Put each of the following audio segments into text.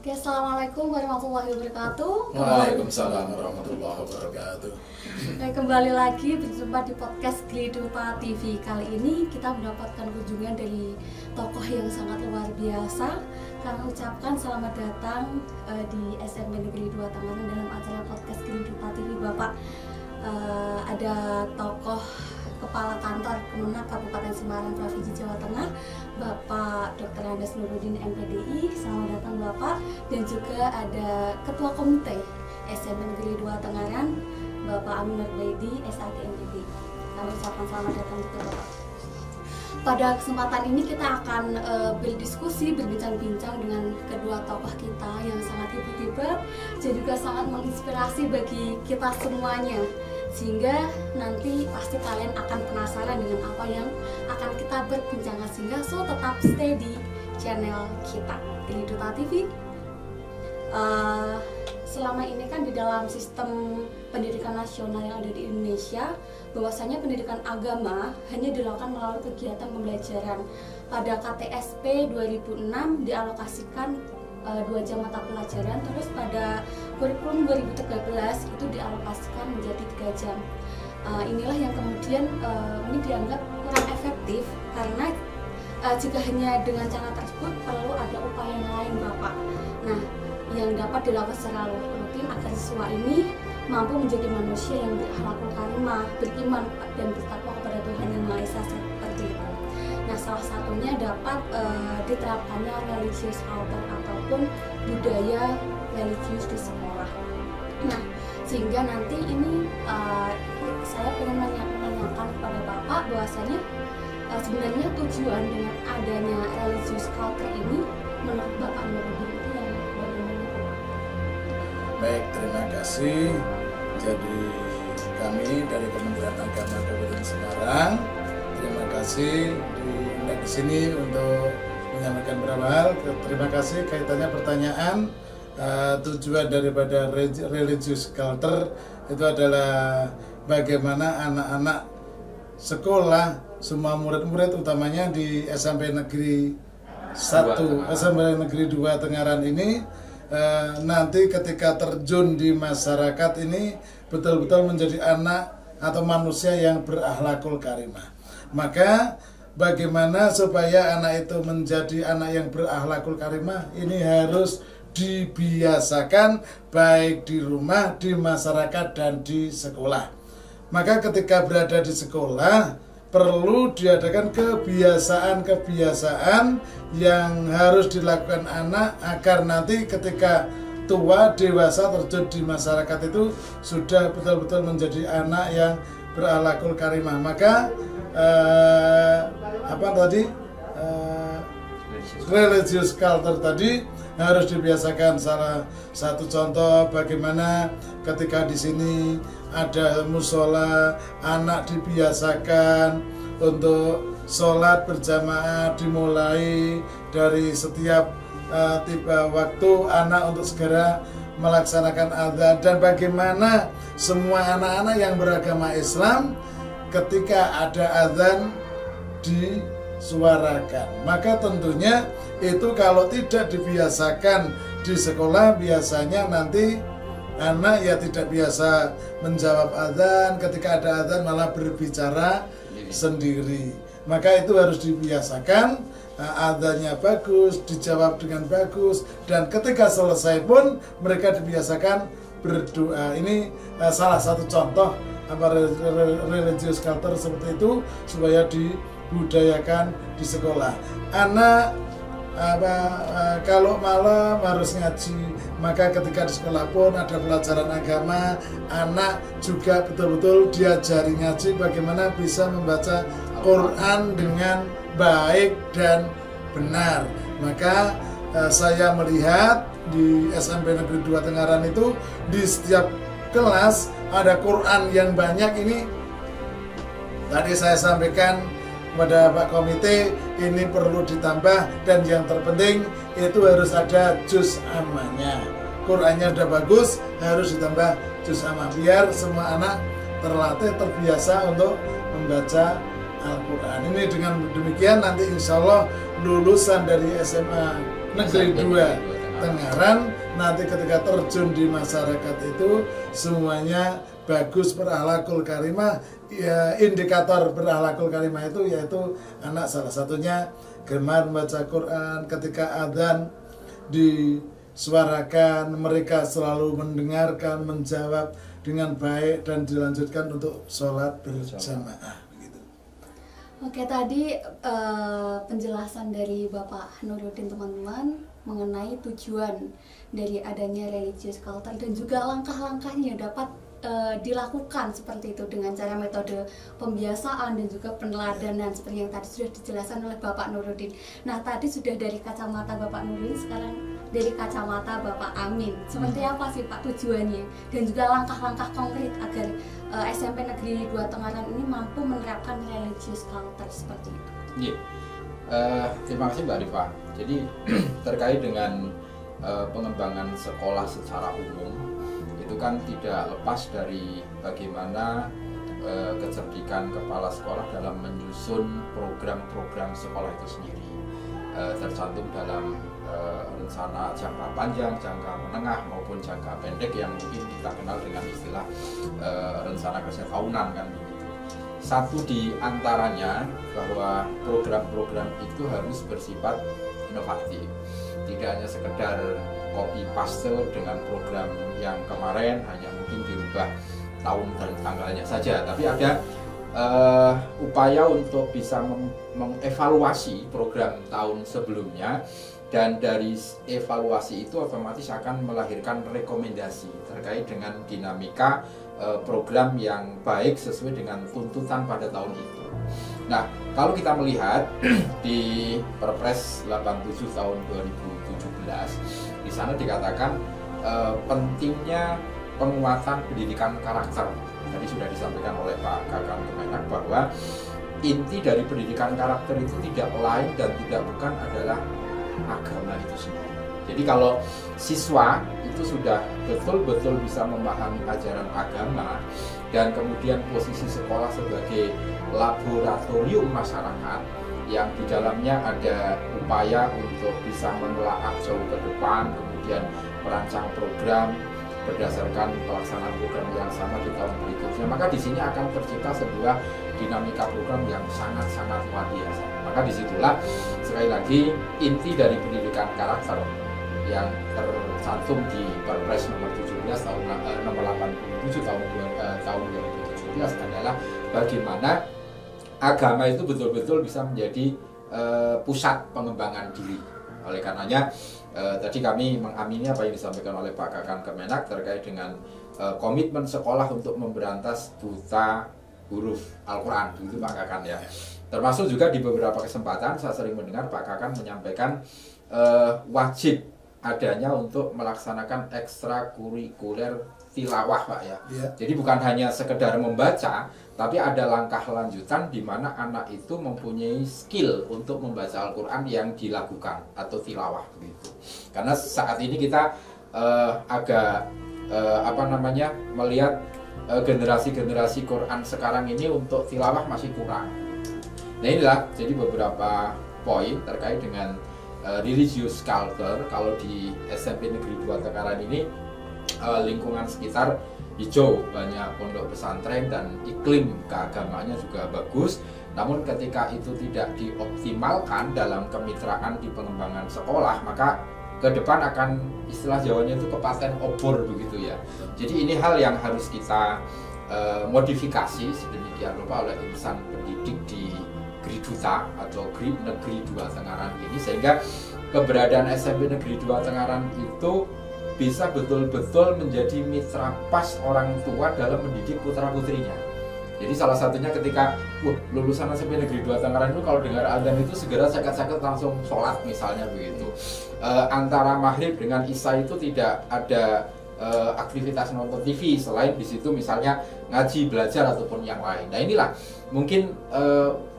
Oke, assalamualaikum warahmatullahi wabarakatuh. Waalaikumsalam warahmatullahi wabarakatuh. Kembali lagi berjumpa di podcast Glidupa TV. Kali ini kita mendapatkan kunjungan dari tokoh yang sangat luar biasa. Kami ucapkan selamat datang di SMP Negeri 2 Tangerang dalam acara podcast Glidupa TV. Bapak, ada tokoh Kepala Kantor Kemenak Kabupaten Semarang Provinsi Jawa Tengah, Bapak Dr. Andes Nurudin MPDI. Selamat datang Bapak. Dan juga ada Ketua Komite SMP Negeri 2 Tangerang, Bapak Amin Nurbaidi SAG MPDI. Kami ucapkan selamat datang juga Bapak. Pada kesempatan ini kita akan berdiskusi, berbincang-bincang dengan kedua tokoh kita yang sangat hebat-hebat dan juga sangat menginspirasi bagi kita semuanya. Sehingga nanti pasti kalian akan penasaran dengan apa yang akan kita berbincangkan, sehingga tetap stay di channel kita Glidupa TV. Selama ini kan di dalam sistem pendidikan nasional yang ada di Indonesia, bahwasanya pendidikan agama hanya dilakukan melalui kegiatan pembelajaran. Pada KTSP 2006 dialokasikan 2 jam mata pelajaran, terus pada kurikulum 2013 itu dialokasikan menjadi 3 jam. Inilah yang kemudian ini dianggap kurang efektif, karena jika hanya dengan cara tersebut perlu ada upaya lain Bapak. Nah, yang dapat dilakukan secara rutin agar siswa ini mampu menjadi manusia yang berakhlakul karimah, beriman dan bertakwa kepada Tuhan Yang Maha Esa seperti itu. Nah, salah satunya dapat diterapkannya religious culture ataupun budaya religius di sekolah. Nah, sehingga nanti ini saya ingin menanyakan kepada Bapak bahwasanya sebenarnya tujuan dengan adanya religious culture ini menurut Bapak Nurudin itu yang bagaimana Pak? Baik, terima kasih. Jadi kami dari Kementerian Agama Kabupaten Semarang, terima kasih diundang di sini untuk menyampaikan beberapa hal. Terima kasih kaitannya pertanyaan tujuan daripada religious culture itu adalah bagaimana anak-anak sekolah, semua murid-murid utamanya di SMP Negeri 1, SMP Negeri 2 Tangerang ini nanti ketika terjun di masyarakat ini betul-betul menjadi anak atau manusia yang berakhlakul karimah. Maka bagaimana supaya anak itu menjadi anak yang berakhlakul karimah, ini harus dibiasakan baik di rumah, di masyarakat, dan di sekolah. Maka ketika berada di sekolah perlu diadakan kebiasaan-kebiasaan yang harus dilakukan anak agar nanti ketika tua, dewasa, terjun di masyarakat itu sudah betul-betul menjadi anak yang berakhlakul karimah. Maka religious culture tadi harus dibiasakan. Salah satu contoh bagaimana ketika di sini ada musola, anak dibiasakan untuk sholat berjamaah dimulai dari setiap tiba waktu anak untuk segera melaksanakan adzan, dan bagaimana semua anak-anak yang beragama Islam ketika ada adzan disuarakan. Maka tentunya itu kalau tidak dibiasakan di sekolah, biasanya nanti anak ya tidak biasa menjawab adzan, ketika ada adzan malah berbicara sendiri. Maka itu harus dibiasakan, adzannya bagus, dijawab dengan bagus, dan ketika selesai pun mereka dibiasakan berdoa. Ini salah satu contoh religious culture seperti itu supaya dibudayakan di sekolah. Anak kalau malam harus ngaji, maka ketika di sekolah pun ada pelajaran agama, anak juga betul-betul diajari ngaji, bagaimana bisa membaca Quran dengan baik dan benar. Maka saya melihat di SMP Negeri 2 Tangerang itu di setiap kelas ada Quran yang banyak. Ini tadi saya sampaikan kepada Pak Komite, ini perlu ditambah, dan yang terpenting itu harus ada juz ammanya. Qurannya udah bagus, harus ditambah juz ammah biar semua anak terlatih, terbiasa untuk membaca Al-Quran. Ini dengan demikian nanti insya Allah lulusan dari SMA Negeri 2 Tengaran, nanti ketika terjun di masyarakat itu semuanya bagus, berakhlakul karimah. Ya, indikator berakhlakul karimah itu yaitu anak salah satunya gemar membaca Quran, ketika adzan disuarakan mereka selalu mendengarkan, menjawab dengan baik dan dilanjutkan untuk sholat berjamaah. Oke, tadi penjelasan dari Bapak Nuruddin teman-teman mengenai tujuan dari adanya religious culture dan juga langkah-langkahnya dapat dilakukan seperti itu dengan cara metode pembiasaan dan juga peneladanan seperti yang tadi sudah dijelaskan oleh Bapak Nuruddin. Nah, tadi sudah dari kacamata Bapak Nuruddin, sekarang dari kacamata Bapak Amin. Seperti apa sih Pak tujuannya dan juga langkah-langkah konkret agar SMP Negeri 2 Tengaran ini mampu menerapkan religious culture seperti itu? Iya. Terima kasih Mbak Rifa. Jadi terkait dengan pengembangan sekolah secara umum, itu kan tidak lepas dari bagaimana kecerdikan kepala sekolah dalam menyusun program-program sekolah itu sendiri, tercantum dalam rencana jangka panjang, jangka menengah maupun jangka pendek yang mungkin kita kenal dengan istilah rencana kerja tahunan kan begitu. Satu di antaranya bahwa program-program itu harus bersifat inovatif, tidak hanya sekedar copy paste dengan program yang kemarin hanya mungkin dirubah tahun dan tanggalnya saja, tapi ada upaya untuk bisa mengevaluasi program tahun sebelumnya, dan dari evaluasi itu otomatis akan melahirkan rekomendasi terkait dengan dinamika program yang baik sesuai dengan tuntutan pada tahun itu. Nah, kalau kita melihat di Perpres 87 tahun 2017, di sana dikatakan pentingnya penguatan pendidikan karakter. Tadi sudah disampaikan oleh Pak Kakang Kemenak bahwa inti dari pendidikan karakter itu tidak lain dan tidak bukan adalah agama itu sendiri. Jadi kalau siswa itu sudah betul-betul bisa memahami ajaran agama dan kemudian posisi sekolah sebagai laboratorium masyarakat yang di dalamnya ada upaya untuk bisa menelaah jauh ke depan, kemudian merancang program berdasarkan pelaksanaan program yang sama di tahun berikutnya, maka di sini akan tercipta sebuah dinamika program yang sangat-sangat luar biasa. Maka disitulah sekali lagi inti dari pendidikan karakter yang tercantum di Perpres nomor 17 tahun nomor 87 tahun 2017 adalah bagaimana agama itu betul-betul bisa menjadi pusat pengembangan diri. Oleh karenanya tadi kami mengamini apa yang disampaikan oleh Pak Kakang Kemenak terkait dengan komitmen sekolah untuk memberantas buta huruf Al-Quran, begitu Pak Kakang ya. Termasuk juga di beberapa kesempatan saya sering mendengar Pak Kakang menyampaikan wajib adanya untuk melaksanakan ekstrakurikuler tilawah Pak ya. Jadi bukan hanya sekedar membaca, tapi ada langkah lanjutan di mana anak itu mempunyai skill untuk membaca Al-Quran yang dilakukan atau tilawah begitu. Karena saat ini kita agak melihat generasi-generasi Quran sekarang ini untuk tilawah masih kurang. Nah inilah jadi beberapa poin terkait dengan religious culture. Kalau di SMP Negeri 2 Tengaran ini lingkungan sekitar hijau, banyak pondok pesantren dan iklim keagamaannya juga bagus. Namun ketika itu tidak dioptimalkan dalam kemitraan di pengembangan sekolah, maka ke depan akan istilah Jawanya itu kepaten obor begitu ya. Jadi ini hal yang harus kita modifikasi sedemikian rupa oleh insan pendidik di Negeri Duta atau Negeri 2 Tengaran ini, sehingga keberadaan SMP Negeri 2 Tengaran itu bisa betul-betul menjadi mitra pas orang tua dalam mendidik putra-putrinya. Jadi salah satunya ketika lulusan SMP Negeri 2 Tengaran itu kalau dengar adzan itu segera sakit-sakit langsung sholat misalnya begitu. Antara maghrib dengan isya itu tidak ada aktivitas nonton TV selain di situ misalnya ngaji, belajar ataupun yang lain. Nah inilah mungkin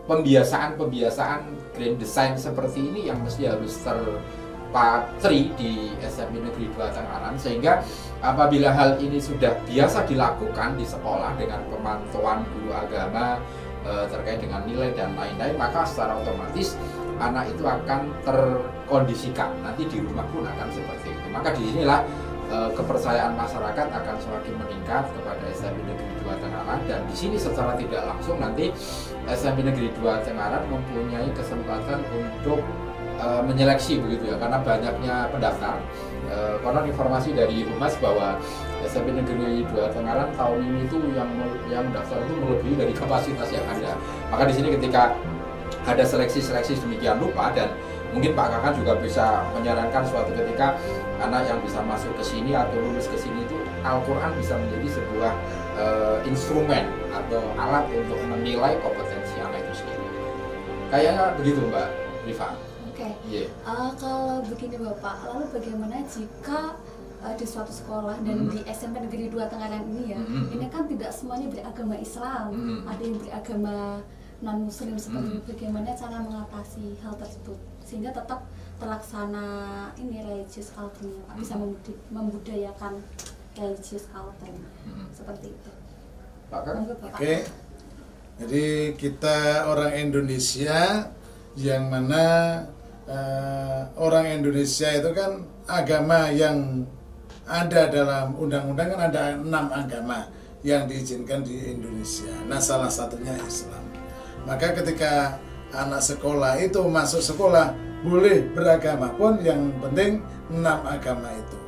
pembiasaan grand design seperti ini yang mesti harus terpatri di SMP Negeri 2 Tengaran, sehingga apabila hal ini sudah biasa dilakukan di sekolah dengan pemantauan guru agama, terkait dengan nilai dan lain-lain, maka secara otomatis anak itu akan terkondisikan, nanti di rumah pun akan seperti itu. Maka disinilah kepercayaan masyarakat akan semakin meningkat kepada SMP Negeri 2 Tenganan, dan di sini secara tidak langsung nanti SMP Negeri 2 Tenganan mempunyai kesempatan untuk menyeleksi begitu ya, karena banyaknya pendaftar. Konon informasi dari Humas bahwa SMP Negeri 2 Tenganan tahun ini itu yang daftar itu melebihi dari kapasitas yang ada. Maka di sini ketika ada seleksi-seleksi demikian rupa, dan mungkin Pak Kakak juga bisa menyarankan suatu ketika anak yang bisa masuk ke sini atau lulus ke sini itu Al-Quran bisa menjadi sebuah instrumen atau alat untuk menilai kompetensi anak itu sendiri. Kayaknya begitu Mbak Rifa. Oke. Yeah. Kalau begini Bapak, lalu bagaimana jika di suatu sekolah dan di SMP Negeri 2 Tenganan ini ya, ini kan tidak semuanya beragama Islam, ada yang beragama non-Muslim seperti itu. Bagaimana cara mengatasi hal tersebut sehingga tetap terlaksana ini religious culture-nya, Pak, bisa membudayakan religious culture seperti itu. Pak Kak? Oke. Jadi kita orang Indonesia yang mana orang Indonesia itu kan agama yang ada dalam undang-undang kan ada 6 agama yang diizinkan di Indonesia. Nah, salah satunya Islam. Maka ketika anak sekolah itu masuk sekolah boleh beragama pun, yang penting 6 agama itu.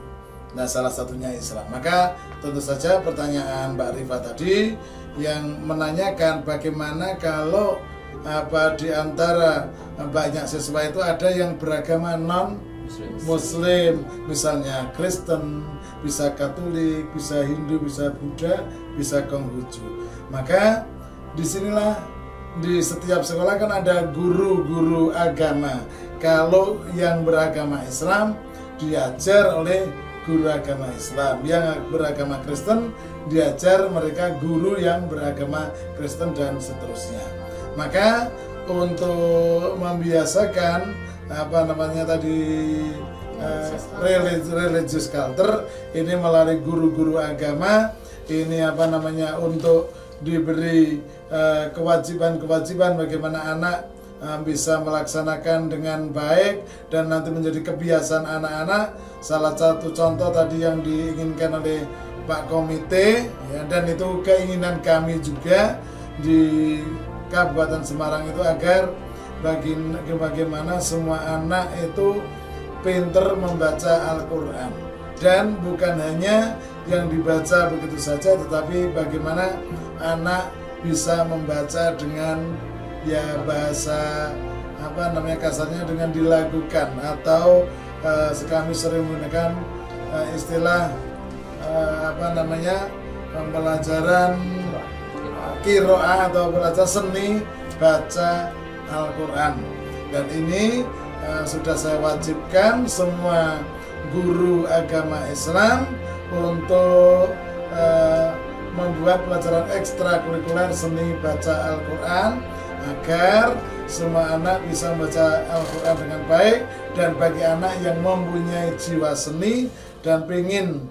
Nah, salah satunya Islam. Maka tentu saja pertanyaan Mbak Rifa tadi yang menanyakan bagaimana kalau di antara banyak siswa itu ada yang beragama non-Muslim, misalnya Kristen, bisa Katolik, bisa Hindu, bisa Buddha, bisa Konghucu. Maka disinilah di setiap sekolah kan ada guru-guru agama. Kalau yang beragama Islam diajar oleh guru agama Islam, yang beragama Kristen diajar mereka guru yang beragama Kristen, dan seterusnya. Maka untuk membiasakan religious culture ini melalui guru-guru agama ini untuk diberi kewajiban-kewajiban bagaimana anak bisa melaksanakan dengan baik dan nanti menjadi kebiasaan anak-anak. Salah satu contoh tadi yang diinginkan oleh Pak Komite ya, dan itu keinginan kami juga di Kabupaten Semarang itu agar bagaimana semua anak itu pinter membaca Al-Quran, dan bukan hanya yang dibaca begitu saja, tetapi bagaimana anak bisa membaca dengan ya bahasa kasarnya dengan dilakukan, atau kami sering menggunakan istilah pembelajaran qiraah atau belajar seni baca Al-Quran. Dan ini sudah saya wajibkan semua guru agama Islam untuk membuat pelajaran ekstrakurikuler seni baca Al-Quran agar semua anak bisa membaca Al-Quran dengan baik. Dan bagi anak yang mempunyai jiwa seni dan ingin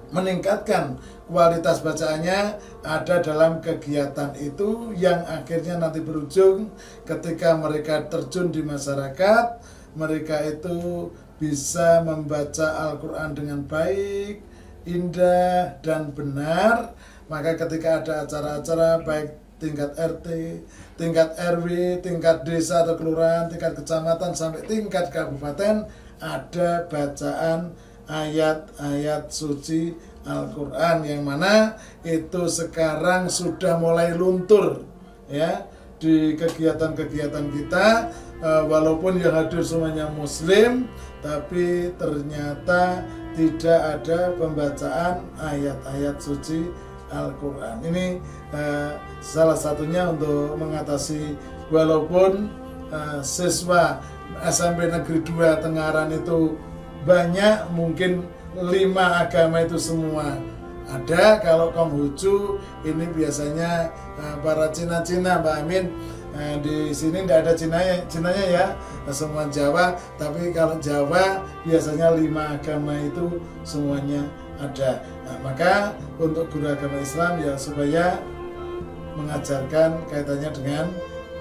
meningkatkan kualitas bacaannya, ada dalam kegiatan itu yang akhirnya nanti berujung ketika mereka terjun di masyarakat, mereka itu bisa membaca Al-Quran dengan baik, indah, dan benar. Maka ketika ada acara-acara baik tingkat RT, tingkat RW, tingkat desa atau kelurahan, tingkat kecamatan, sampai tingkat kabupaten, ada bacaan ayat-ayat suci Al-Quran yang mana itu sekarang sudah mulai luntur ya di kegiatan-kegiatan kita. Walaupun yang hadir semuanya Muslim, tapi ternyata tidak ada pembacaan ayat-ayat suci Al-Quran. Ini salah satunya untuk mengatasi, walaupun siswa SMP Negeri 2 Tenganan itu banyak, mungkin 5 agama itu semua ada. Kalau Konghucu ini biasanya para Cina-Cina, Pak Amin. Di sini tidak ada Cinanya ya, semua Jawa. Tapi kalau Jawa biasanya 5 agama itu semuanya ada. Nah, maka untuk guru agama Islam ya supaya mengajarkan kaitannya dengan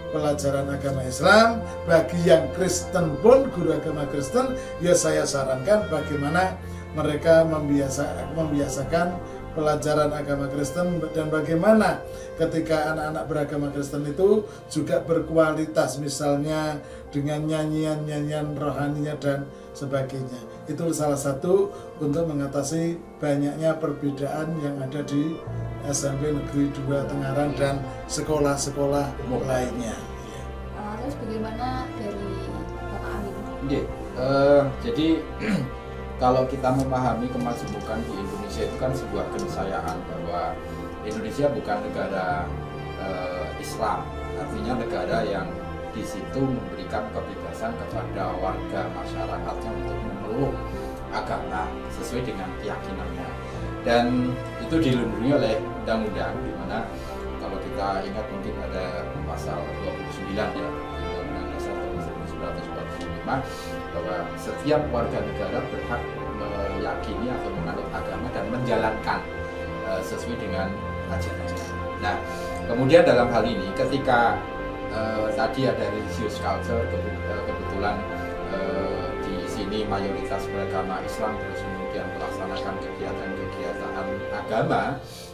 pelajaran agama Islam. Bagi yang Kristen pun, guru agama Kristen, ya saya sarankan bagaimana mereka membiasakan pelajaran agama Kristen, dan bagaimana ketika anak-anak beragama Kristen itu juga berkualitas, misalnya dengan nyanyian-nyanyian rohaninya dan sebagainya. Itu salah satu untuk mengatasi banyaknya perbedaan yang ada di SMP Negeri 2 Tengaran dan sekolah-sekolah lainnya. Terus bagaimana dari Bapak Amin? Jadi kalau kita memahami kemajemukan di Indonesia itu kan sebuah keniscayaan bahwa Indonesia bukan negara Islam, artinya negara yang di situ memberikan kebebasan kepada warga masyarakatnya untuk memeluk agama sesuai dengan keyakinannya, dan itu dilindungi oleh undang-undang, di mana kalau kita ingat mungkin ada pasal 29 ya Undang-Undang Dasar tahun 1945, bahwa setiap warga negara berhak meyakini atau menganut agama dan menjalankan sesuai dengan ajarannya. Nah, kemudian dalam hal ini ketika tadi ada religious culture, kebetulan di sini mayoritas beragama Islam, terus kemudian melaksanakan kegiatan-kegiatan agama,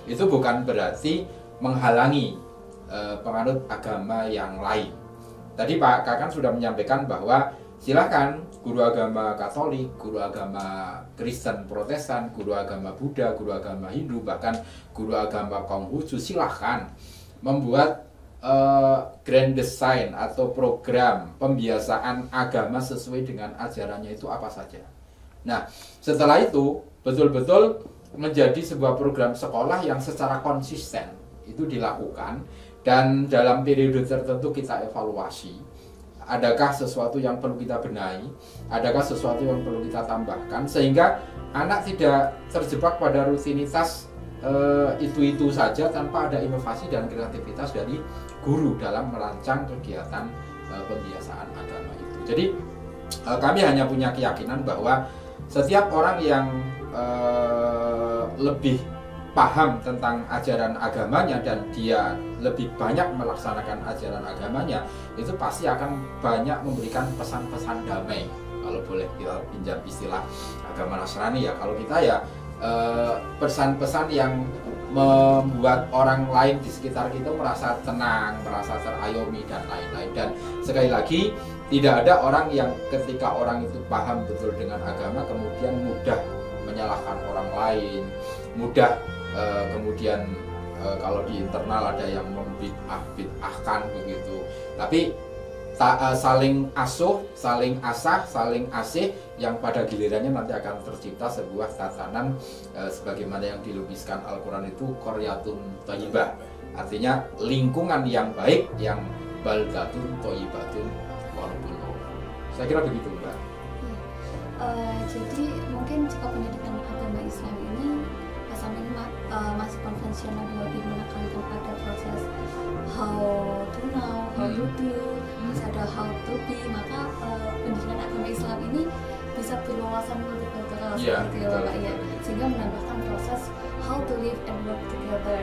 itu bukan berarti menghalangi penganut agama yang lain. Tadi Pak Kakan sudah menyampaikan bahwa silakan guru agama Katolik, guru agama Kristen Protestan, guru agama Buddha, guru agama Hindu, bahkan guru agama Konghucu, silahkan membuat grand design atau program pembiasaan agama sesuai dengan ajarannya itu apa saja. Nah, setelah itu betul-betul menjadi sebuah program sekolah yang secara konsisten itu dilakukan, dan dalam periode tertentu kita evaluasi. Adakah sesuatu yang perlu kita benahi, adakah sesuatu yang perlu kita tambahkan, sehingga anak tidak terjebak pada rutinitas itu saja tanpa ada inovasi dan kreativitas dari guru dalam merancang kegiatan pembiasaan agama itu. Jadi kami hanya punya keyakinan bahwa setiap orang yang lebih paham tentang ajaran agamanya dan dia lebih banyak melaksanakan ajaran agamanya, itu pasti akan banyak memberikan pesan-pesan damai. Kalau boleh kita pinjam istilah agama Nasrani ya, kalau kita ya pesan-pesan yang membuat orang lain di sekitar kita merasa tenang, merasa terayomi dan lain-lain. Dan sekali lagi, tidak ada orang yang ketika orang itu paham betul dengan agama kemudian mudah menyalahkan orang lain, mudah kemudian kalau di internal ada yang membid'ahkan begitu. Tapi saling asuh, saling asah, saling asih, yang pada gilirannya nanti akan tercipta sebuah tatanan sebagaimana yang dilukiskan Al-Quran itu qaryatun thayyibah, artinya lingkungan yang baik, yang baldatun thayyibatun walaupun. Saya kira begitu, Mbak. Jadi mungkin jika pendidikan agama Islam ini masih konvensional, lebih menekankan pada proses how to know, how to do, ada how to be, maka pendidikan agama Islam ini bisa berwawasan multikultural seperti itu Pak ya, sehingga menambahkan proses how to live and work together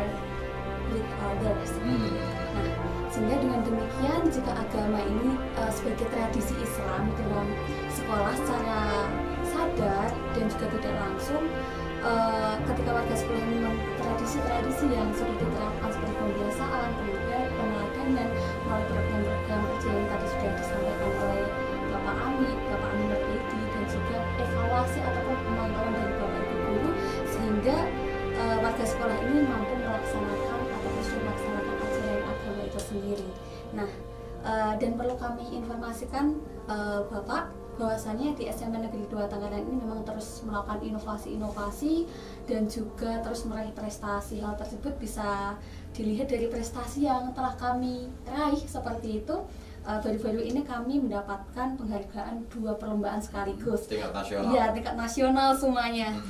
with others. Nah, sehingga dengan demikian jika agama ini sebagai tradisi Islam dalam sekolah secara sadar dan juga tidak langsung, ketika warga sekolah ini tradisi-tradisi yang sudah diterapkan seperti pembiasaan, kemudian peneladanan melalui program-program kerja yang tadi sudah disampaikan oleh Bapak Ami Nurhidi, dan juga evaluasi ataupun pemantauan dari Bapak Ibu guru, sehingga warga sekolah ini mampu melaksanakan ataupun sudah melaksanakan ajaran agama itu sendiri. Nah, dan perlu kami informasikan Bapak bahwasannya di SMP Negeri 2 Tangerang ini memang terus melakukan inovasi-inovasi dan juga terus meraih prestasi. Hal tersebut bisa dilihat dari prestasi yang telah kami raih seperti itu. Baru-baru ini kami mendapatkan penghargaan 2 perlombaan sekaligus. Tingkat nasional. Iya, tingkat nasional semuanya.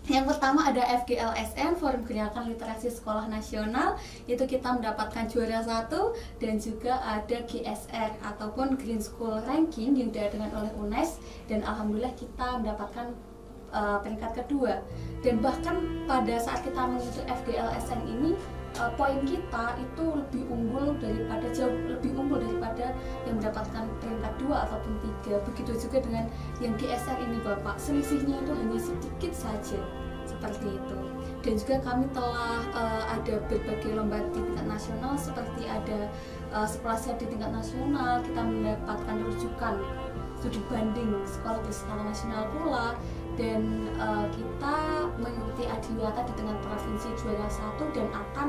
Yang pertama ada FGLSN, Forum Gerakan Literasi Sekolah Nasional, itu kita mendapatkan juara 1, dan juga ada GSR ataupun Green School Ranking yang diadakan oleh UNES, dan alhamdulillah kita mendapatkan peringkat kedua. Dan bahkan pada saat kita mengikuti FGLSN ini, poin kita itu jauh lebih unggul daripada yang mendapatkan peringkat 2 ataupun 3. Begitu juga dengan yang GSR ini Bapak, selisihnya itu hanya sedikit saja seperti itu. Dan juga kami telah ada berbagai lomba di tingkat nasional, seperti ada sekolah sehat di tingkat nasional, kita mendapatkan rujukan studi banding sekolah berskala nasional pula, dan kita mengikuti adiwiyata di tingkat provinsi juara 1 dan akan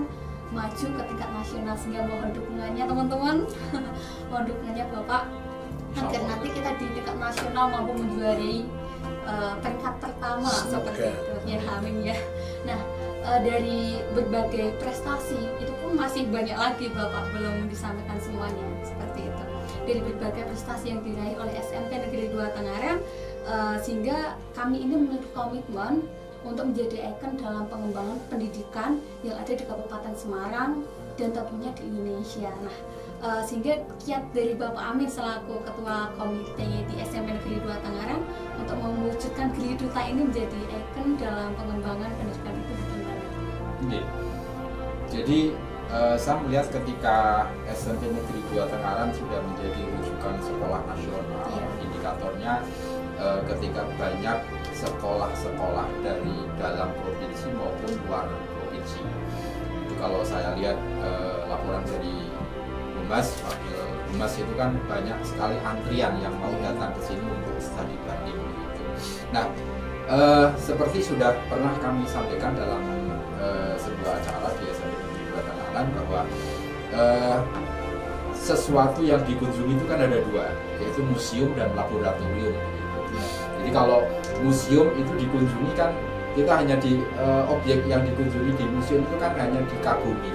maju ke tingkat nasional, sehingga mohon dukungannya teman-teman mohon dukungannya Bapak agar nanti kita di tingkat nasional mampu menjuarai peringkat pertama seperti itu ya, amin ya. Nah, dari berbagai prestasi itu pun masih banyak lagi Bapak, belum disampaikan semuanya seperti itu. Dari berbagai prestasi yang diraih oleh SMP Negeri 2 Tangerang, sehingga kami ini memiliki komitmen untuk menjadi ikon dalam pengembangan pendidikan yang ada di Kabupaten Semarang dan tentunya di Indonesia. Nah, sehingga kiat dari Bapak Amin selaku Ketua Komite di SMP Negeri 2 Tangerang untuk mewujudkan Gili Duta ini menjadi ikon dalam pengembangan pendidikan itu bagaimana? Jadi saya melihat ketika SMP Negeri 2 Tangerang sudah menjadi rujukan sekolah nasional, indikatornya ketika banyak sekolah-sekolah dari dalam provinsi maupun luar provinsi. Itu kalau saya lihat laporan dari Wakil Humas itu kan banyak sekali antrian yang mau datang ke sini untuk studi banding gitu. Nah, seperti sudah pernah kami sampaikan dalam sebuah acara di SMP Negeri 2 Tangerang bahwa sesuatu yang dikunjungi itu kan ada dua, yaitu museum dan laboratorium gitu. Jadi kalau museum itu dikunjungi kan kita hanya di objek yang dikunjungi di museum itu kan hanya dikagumi,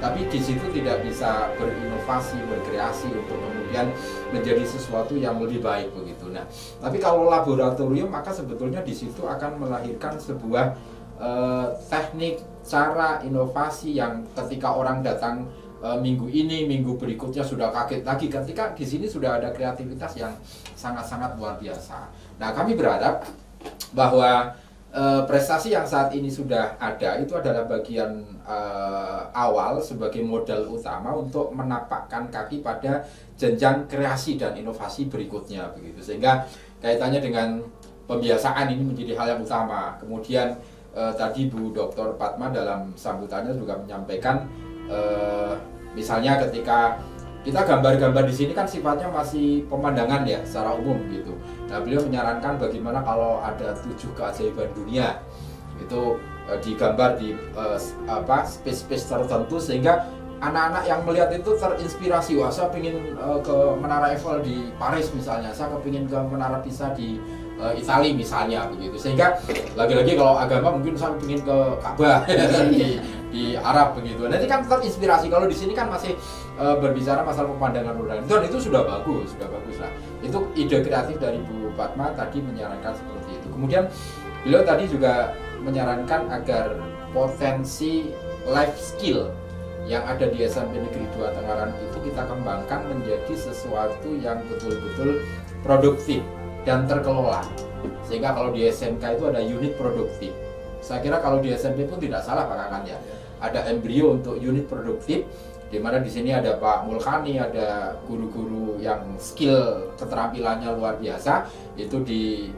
tapi di situ tidak bisa berinovasi, berkreasi untuk kemudian menjadi sesuatu yang lebih baik begitu. Nah, tapi kalau laboratorium maka sebetulnya di situ akan melahirkan sebuah teknik, cara, inovasi yang ketika orang datang minggu ini, minggu berikutnya sudah kaget lagi ketika di sini sudah ada kreativitas yang sangat-sangat luar biasa. Nah, kami berharap bahwa prestasi yang saat ini sudah ada itu adalah bagian awal sebagai modal utama untuk menapakkan kaki pada jenjang kreasi dan inovasi berikutnya begitu. Sehingga kaitannya dengan pembiasaan ini menjadi hal yang utama. Kemudian tadi Bu Dr. Padma dalam sambutannya juga menyampaikan misalnya ketika kita gambar-gambar di sini kan sifatnya masih pemandangan ya secara umum gitu. Nah, beliau menyarankan bagaimana kalau ada 7 keajaiban dunia itu digambar di space-space tertentu sehingga anak-anak yang melihat itu terinspirasi. Wah, saya ingin ke Menara Eiffel di Paris misalnya, saya kepingin ke Menara Pisa di Italia misalnya begitu. Sehingga lagi-lagi kalau agama mungkin saya ingin ke Ka'bah di Arab begitu. Nanti kan terinspirasi. Kalau di sini kan masih berbicara masalah pemandangan rural. Dan itu sudah bagus lah. Itu ide kreatif dari Bu Padma tadi menyarankan seperti itu. Kemudian beliau tadi juga menyarankan agar potensi life skill yang ada di SMP Negeri 2 Tangerang itu kita kembangkan menjadi sesuatu yang betul-betul produktif dan terkelola. Sehingga kalau di SMK itu ada unit produktif. Saya kira kalau di SMP pun tidak salah Pak Kakan ya. Ada embrio untuk unit produktif, di mana di sini ada Pak Mulkani, ada guru-guru yang skill keterampilannya luar biasa, itu di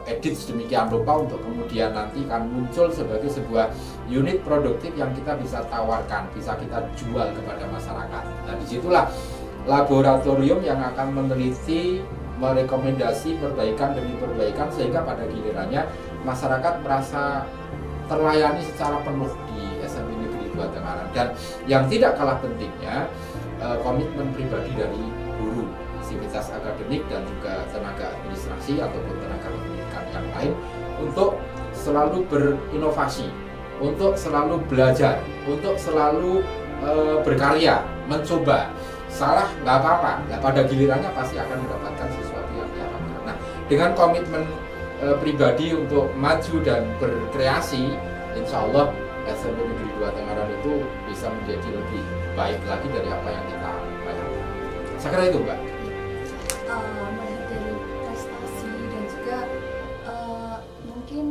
edit sedemikian rupa untuk kemudian nanti akan muncul sebagai sebuah unit produktif yang kita bisa tawarkan, bisa kita jual kepada masyarakat. Nah, disitulah laboratorium yang akan meneliti, merekomendasi perbaikan demi perbaikan sehingga pada gilirannya masyarakat merasa terlayani secara penuh di SMP Negeri 2 Tangerang. Dan yang tidak kalah pentingnya komitmen pribadi dari guru, sivitas akademik dan juga tenaga administrasi ataupun tenaga pendidikan yang lain untuk selalu berinovasi, untuk selalu belajar, untuk selalu berkarya, mencoba. Salah nggak apa-apa, nah, pada gilirannya pasti akan mendapatkan sesuatu yang diharapkan. Nah, dengan komitmen pribadi untuk maju dan berkreasi, insya Allah SMP Negeri 2 Tangerang itu bisa menjadi lebih baik lagi dari apa yang kita bayangkan. Saya kira itu, Mbak. Melihat dari prestasi dan juga mungkin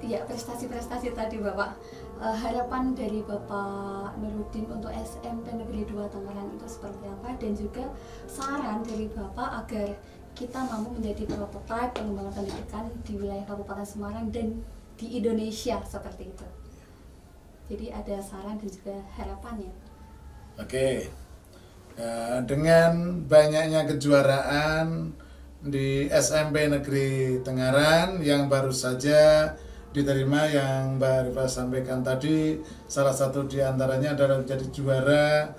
ya prestasi-prestasi tadi Bapak, harapan dari Bapak Nurudin untuk SMP Negeri 2 Tangerang itu seperti apa, dan juga saran dari Bapak agar kita mampu menjadi prototipe pengembangan pendidikan di wilayah Kabupaten Semarang dan di Indonesia seperti itu. Jadi ada saran dan juga harapannya. Oke, dengan banyaknya kejuaraan di SMP Negeri Tangerang yang baru saja diterima, yang Mbak Rifa sampaikan tadi, salah satu diantaranya adalah menjadi juara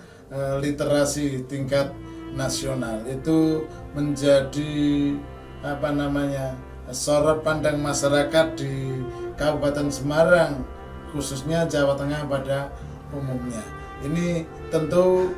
literasi tingkat nasional. Itu menjadi sorot pandang masyarakat di Kabupaten Semarang, khususnya Jawa Tengah pada umumnya. Ini tentu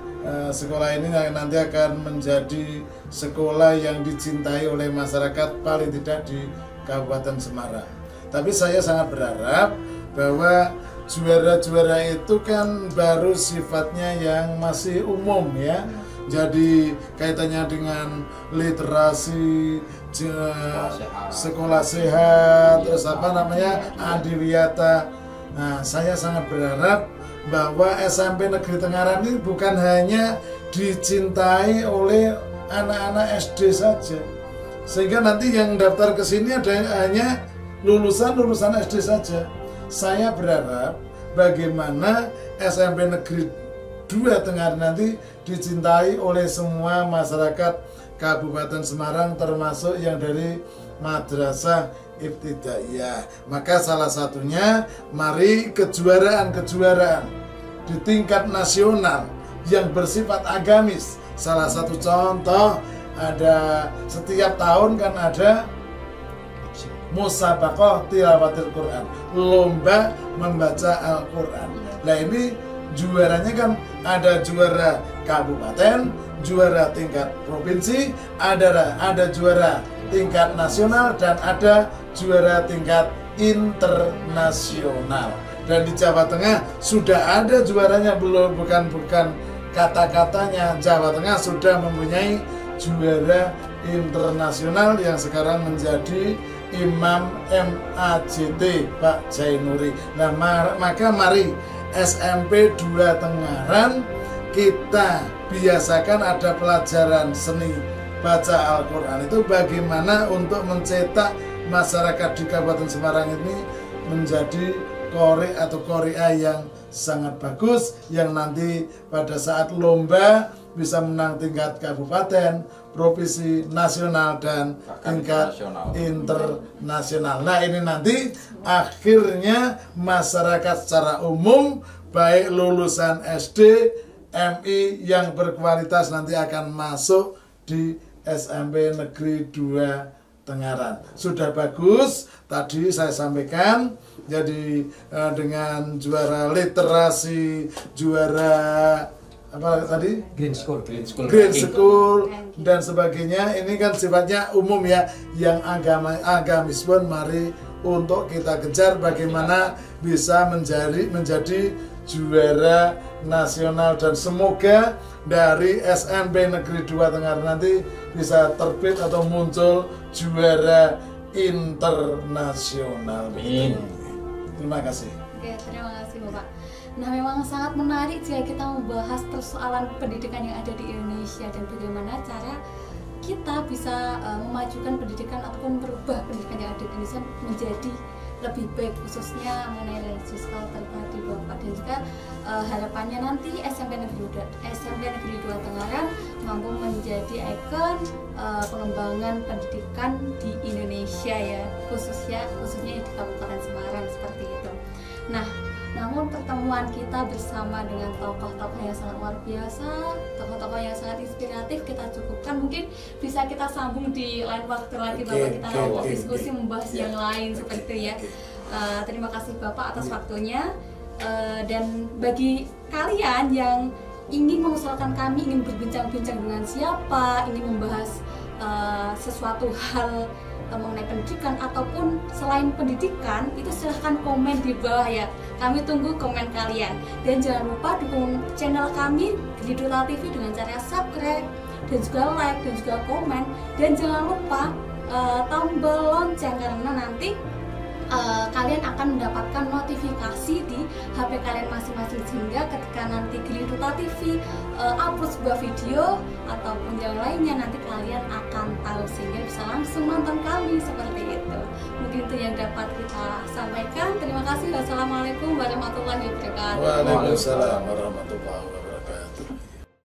sekolah ini nanti akan menjadi sekolah yang dicintai oleh masyarakat paling tidak di Kabupaten Semarang. Tapi saya sangat berharap bahwa juara-juara itu kan baru sifatnya yang masih umum ya. Jadi kaitannya dengan literasi, sekolah sehat, terus adiwiyata. Nah, saya sangat berharap bahwa SMP Negeri Tangerang ini bukan hanya dicintai oleh anak-anak SD saja, sehingga nanti yang daftar ke sini hanya lulusan SD saja. Saya berharap bagaimana SMP Negeri 2 Tangerang nanti dicintai oleh semua masyarakat Kabupaten Semarang, termasuk yang dari madrasah ibtidaiyah. Maka salah satunya mari kejuaraan di tingkat nasional yang bersifat agamis. Salah satu contoh, ada setiap tahun kan ada musabaqah tilawatil Quran, lomba membaca Al-Quran. Nah ini juaranya kan ada juara kabupaten, juara tingkat provinsi, ada juara tingkat nasional, dan ada juara tingkat internasional. Dan di Jawa Tengah sudah ada juaranya, bukan kata-katanya. Jawa Tengah sudah mempunyai juara internasional yang sekarang menjadi Imam MAJT Pak Jainuri. Nah, maka mari SMP 2 Tangerang kita biasakan ada pelajaran seni baca Al-Quran. Itu bagaimana untuk mencetak masyarakat di Kabupaten Semarang ini menjadi qori atau qori'ah yang sangat bagus, yang nanti pada saat lomba bisa menang tingkat kabupaten, provinsi, nasional, dan tingkat internasional. Nah ini nanti akhirnya masyarakat secara umum, baik lulusan SD, MI yang berkualitas nanti akan masuk di SMP Negeri 2 Tangerang. Sudah bagus, tadi saya sampaikan, jadi dengan juara literasi, juara apa tadi? Green School dan sebagainya. Ini kan sifatnya umum ya. Yang agamis pun mari untuk kita kejar bagaimana bisa menjadi juara nasional, dan semoga dari SMP Negeri 2 Tangerang nanti bisa terbit atau muncul juara internasional. Amin. Terima kasih. Oke, terima kasih Bapak. Nah, memang sangat menarik jika kita membahas persoalan pendidikan yang ada di Indonesia dan bagaimana cara kita bisa memajukan pendidikan ataupun merubah pendidikan yang ada di Indonesia menjadi lebih baik, khususnya mengenai religius culture tadi Bapak, dan juga harapannya nanti SMP Negeri 2 Tangerang mampu menjadi ikon pengembangan pendidikan di Indonesia ya, khususnya di Kabupaten Semarang seperti itu. Nah, namun pertemuan kita bersama dengan tokoh-tokoh yang sangat luar biasa, tokoh-tokoh yang sangat inspiratif kita cukupkan. Mungkin bisa kita sambung di lain waktu lagi Bapak, kita diskusi membahas yang lain seperti itu ya. Terima kasih Bapak atas waktunya, dan bagi kalian yang ingin mengusulkan kami, ingin berbincang-bincang dengan siapa, ingin membahas sesuatu hal mengenai pendidikan ataupun selain pendidikan, itu silahkan komen di bawah ya. Kami tunggu komen kalian, dan jangan lupa dukung channel kami Gridula TV dengan cara subscribe dan juga like dan juga komen, dan jangan lupa tombol lonceng, karena nanti kalian akan mendapatkan notifikasi di HP kalian masing-masing, sehingga ketika nanti Giliduta TV upload sebuah video ataupun yang lainnya, nanti kalian akan tahu sehingga bisa langsung nonton kami seperti itu. Mungkin itu yang dapat kita sampaikan. Terima kasih. Wassalamualaikum warahmatullahi wabarakatuh. Waalaikumsalam warahmatullahi wabarakatuh.